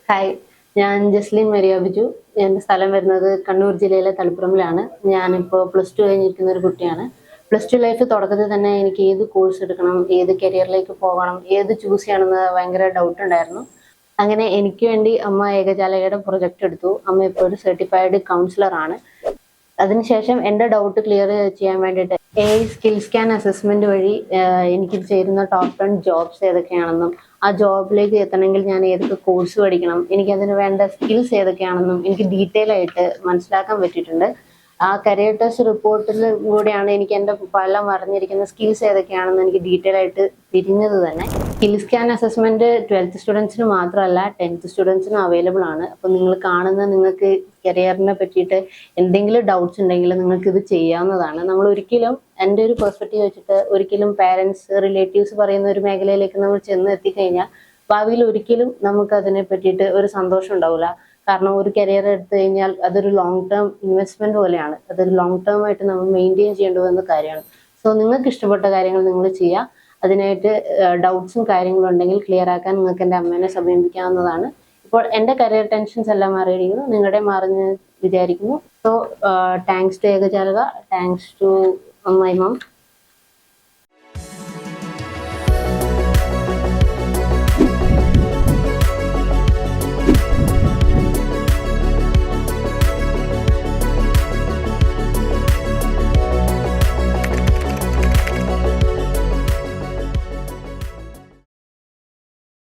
Hi, ഞാൻ Jaslin Maria Biju. എൻ്റെ സ്ഥലം വരുന്നത് കണ്ണൂർ ജില്ലയിലെ തളിപ്പറമ്പിലാണ്. ഞാനിപ്പോൾ +2 കഴിഞ്ഞിരിക്കുന്ന ഒരു കുട്ടിയാണ്. +2 ലൈഫ് തുടക്കത്തിൽ തന്നെ എനിക്ക് ഏത് കോഴ്സ് എടുക്കണം, ഏത് കരിയറിലേക്ക് പോകണം, ഏത് ചൂസ് ചെയ്യണമെന്ന് ഭയങ്കര ഡൗട്ട് ഉണ്ടായിരുന്നു. അങ്ങനെ എനിക്ക് വേണ്ടി അമ്മ ഏകജാലകയുടെ പ്രൊജക്റ്റ് എടുത്തു. അമ്മ ഇപ്പോൾ ഒരു സർട്ടിഫൈഡ് കൗൺസിലർ ആണ്. അതിനുശേഷം എൻ്റെ ഡൗട്ട് ക്ലിയർ ചെയ്യാൻ വേണ്ടിയിട്ട് സ്കിൽ സ്കാൻ അസസ്മെന്റ് വഴി എനിക്ക് ചേരുന്ന ടോപ്പ് 10 ജോബ്സ് ഏതൊക്കെയാണെന്നും ആ ജോബിലേക്ക് എത്തണമെങ്കിൽ ഞാൻ ഏതൊക്കെ കോഴ്സ് പഠിക്കണം, എനിക്കതിന് വേണ്ട സ്കിൽസ് ഏതൊക്കെയാണെന്നും എനിക്ക് ഡീറ്റെയിൽ ആയിട്ട് മനസ്സിലാക്കാൻ പറ്റിയിട്ടുണ്ട്. ആ കരിയർ ടെസ്റ്റ് റിപ്പോർട്ടിൽ കൂടെയാണ് എനിക്ക് എൻ്റെ പല മറിഞ്ഞിരിക്കുന്ന സ്കിൽസ് ഏതൊക്കെയാണെന്ന് എനിക്ക് ഡീറ്റെയിൽ ആയിട്ട് തിരിഞ്ഞത് തന്നെ. സ്കിൽ സ്കാൻ അസസ്മെന്റ് 12th സ്റ്റുഡൻസിന് മാത്രമല്ല 10th സ്റ്റുഡൻസിനും അവൈലബിൾ ആണ്. അപ്പോൾ നിങ്ങൾ കാണുന്ന നിങ്ങൾക്ക് കരിയറിനെ പറ്റിയിട്ട് എന്തെങ്കിലും ഡൗട്ട്സ് ഉണ്ടെങ്കിൽ നിങ്ങൾക്ക് ഇത് ചെയ്യാവുന്നതാണ്. നമ്മൾ ഒരിക്കലും എൻ്റെ ഒരു പെർസ്പെക്റ്റീവ് വെച്ചിട്ട് ഒരിക്കലും പാരൻസ് റിലേറ്റീവ്സ് പറയുന്ന ഒരു മേഖലയിലേക്ക് നമ്മൾ ചെന്ന് എത്തിക്കഴിഞ്ഞാൽ ഭാവിയിൽ ഒരിക്കലും നമുക്ക് അതിനെ പറ്റിയിട്ട് ഒരു സന്തോഷം ഉണ്ടാവില്ല. കാരണം ഒരു കരിയർ എടുത്തു കഴിഞ്ഞാൽ അതൊരു ലോങ് ടേം ഇൻവെസ്റ്റ്മെന്റ് പോലെയാണ്. അതൊരു ലോങ് ടേം ആയിട്ട് നമ്മൾ മെയിൻറ്റെയിൻ ചെയ്യേണ്ടി വന്ന കാര്യമാണ്. സോ നിങ്ങൾക്ക് ഇഷ്ടപ്പെട്ട കാര്യങ്ങൾ നിങ്ങൾ ചെയ്യുക. അതിനായിട്ട് ഡൗട്ട്സും കാര്യങ്ങളും ഉണ്ടെങ്കിൽ ക്ലിയർ ആക്കാൻ നിങ്ങൾക്ക് എൻ്റെ അമ്മേനെ സമീപിക്കാവുന്നതാണ്. ഇപ്പോൾ എൻ്റെ കരിയർ ടെൻഷൻസ് എല്ലാം മാറിയിരിക്കുന്നു, നിങ്ങളുടെ മാറുന്ന വിചാരിക്കുന്നു. സോ താങ്ക്സ് ടു ഏകജാലക, താങ്ക്സ് ടു മൈ മം.